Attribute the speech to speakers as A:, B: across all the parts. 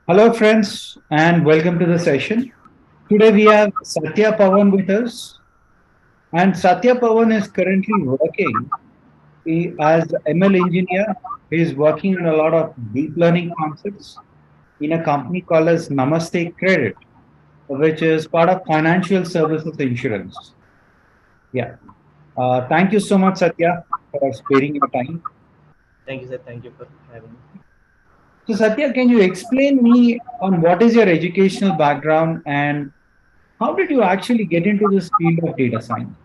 A: Hello, friends, and welcome to the session. Today we have Satya Pavan with us, and Satya Pavan is currently working as ML engineer. He is working on a lot of deep learning concepts in a company called as Namaste Credit, which is part of financial services insurance. Yeah. Thank you so much, Satya, for sparing your time.
B: Thank you, sir. Thank you for having me.
A: So, Satya, can you explain me on what is your educational background and how did you actually get into this field of data science?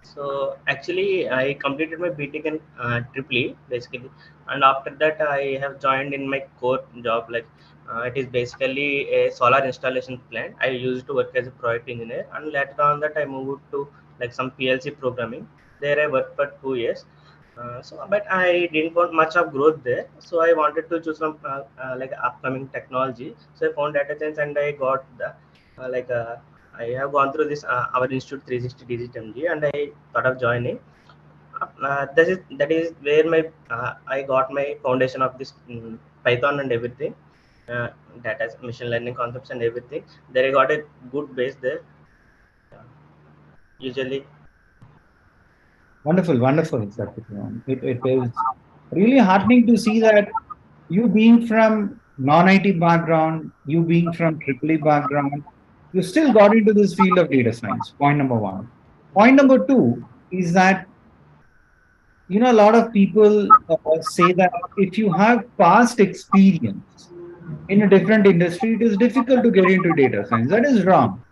B: So actually, I completed my BTech in Triple E basically, and after that, I have joined in my core job. It is basically a solar installation plant. I used to work as a project engineer, and later on that I moved to like some PLC programming. There I worked for 2 years. But I didn't want much of growth there, so I wanted to choose some like upcoming technology. So I found data science, and I got the uh, like uh, I have gone through this our institute 360DigiTMG, and I thought of joining. That is where my I got my foundation of this Python and everything, uh, data machine learning concepts and everything. There I got a good base there. Yeah. Usually,
A: Wonderful, wonderful, Satyam. It is really heartening to see that you being from non-IT background, you being from triple E background, you still got into this field of data science. Point number one. Point number two is that, a lot of people say that if you have past experience in a different industry, it is difficult to get into data science. That is wrong.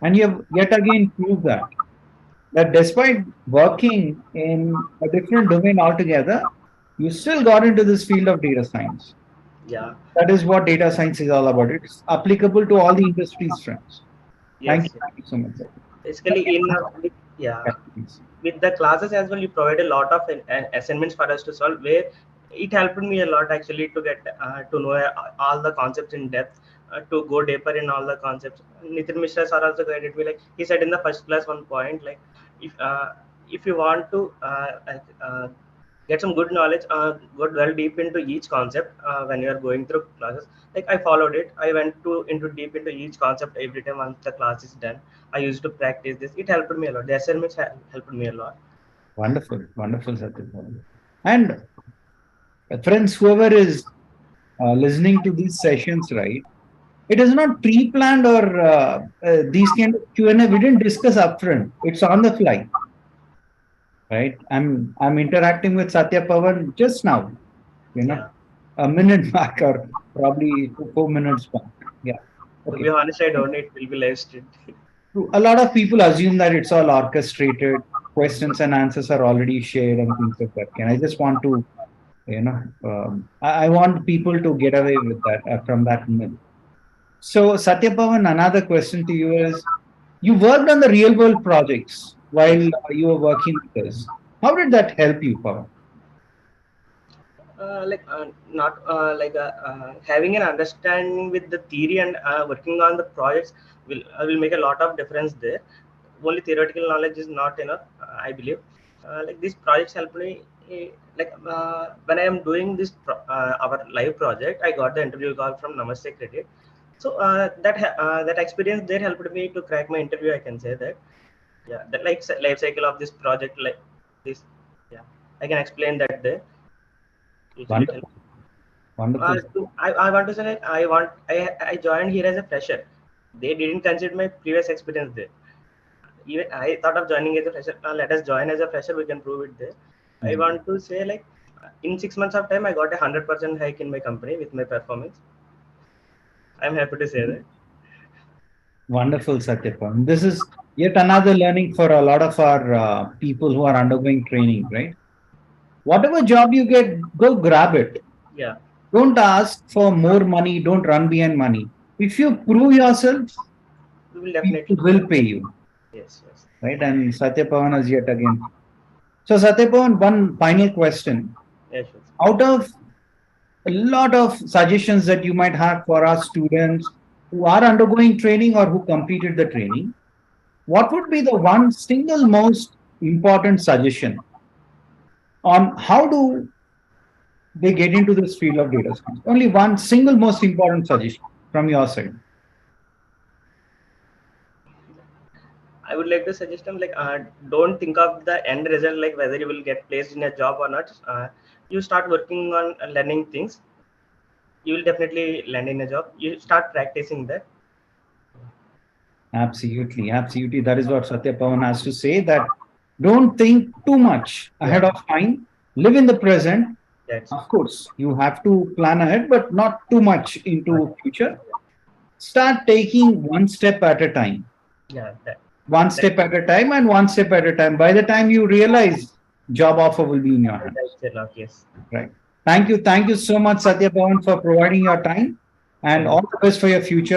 A: And you have yet again proved that despite working in a different domain altogether, you still got into this field of data science.
B: yeah,
A: That is what data science is all about. It's applicable to all the industries, friends.
B: yes, yes.
A: Thank you so much, sir.
B: Basically, yeah, with the classes as well, you provide a lot of assignments for us to solve, where it helped me a lot actually to get to know all the concepts in depth, to go deeper in all the concepts. Nitin Mishra sir also guided me, like he said in the first class one point, like if uh, if you want to get some good knowledge, go well deep into each concept when you are going through classes. Like I followed it, I went to into deep into each concept every time once the class is done. I used to practice this. It helped me a lot. The assignments helped me a lot.
A: Wonderful, wonderful, Satya. And friends, whoever is listening to these sessions, right? It is not pre-planned or these kind of Q&A. We didn't discuss upfront. It's on the fly, right? I'm interacting with Satya Pavan just now, you know,
B: Yeah.
A: a minute back or probably 4 minutes back. Yeah.
B: To be
A: Okay.
B: honest, I don't know. It will be live streamed.
A: A lot of people assume that it's all orchestrated, questions and answers are already shared and things like that. Can I just want to, I want people to get away with that from that myth. So, Satyapavan, another question to you is you worked on the real world projects while
B: Yes.
A: you were working with us. How did that help you, Pavan?
B: Not having an understanding with the theory and working on the projects will make a lot of difference there. Only theoretical knowledge is not enough, I believe. Like these projects help me. When I am doing this our live project, I got the interview call from Namaste Credit. So that experience there helped me to crack my interview. I can say that. Yeah, the life cycle of this project, like this. Yeah, I can explain that there. Usually, it helps.
A: Wonderful, wonderful.
B: I want to say like I joined here as a fresher. They didn't consider my previous experience there. Even I thought of joining as a fresher. Let us join as a fresher. We can prove it there. I
A: Mm.
B: want to say like in 6 months of time, I got 100% hike in my company with my performance. I'm happy to say that.
A: Wonderful, Satyapavan. This is yet another learning for a lot of our people who are undergoing training, right? Whatever job you get, go grab it.
B: Yeah,
A: Don't ask for more money. Don't run behind money. If you prove yourself,
B: we will
A: people
B: definitely.
A: will pay you,
B: Yes, yes,
A: right? And Satyapavan is yet again. So, Satyapavan, one final question.
B: yes, sure.
A: Out of a lot of suggestions that you might have for our students who are undergoing training or who completed the training, what would be the one single most important suggestion on how to they get into this field of data science? Only one single most important suggestion from your side.
B: I would like to suggest them like don't think of the end result, like whether you will get placed in a job or not. You start working on learning things. You will definitely land in a job. You start practicing that.
A: Absolutely, absolutely. That is what Satya Pavan has to say. That don't think too much ahead of time. Live in the present.
B: That's
A: Of course, you have to plan ahead, but not too much into future. Start taking one step at a time.
B: yeah.
A: One step at a time and one step at a time. By the time you realize, job offer will be in your hands.
B: That's enough. Yes.
A: Right. Thank you. Thank you so much, Satya Pavan, for providing your time and all the best for your future.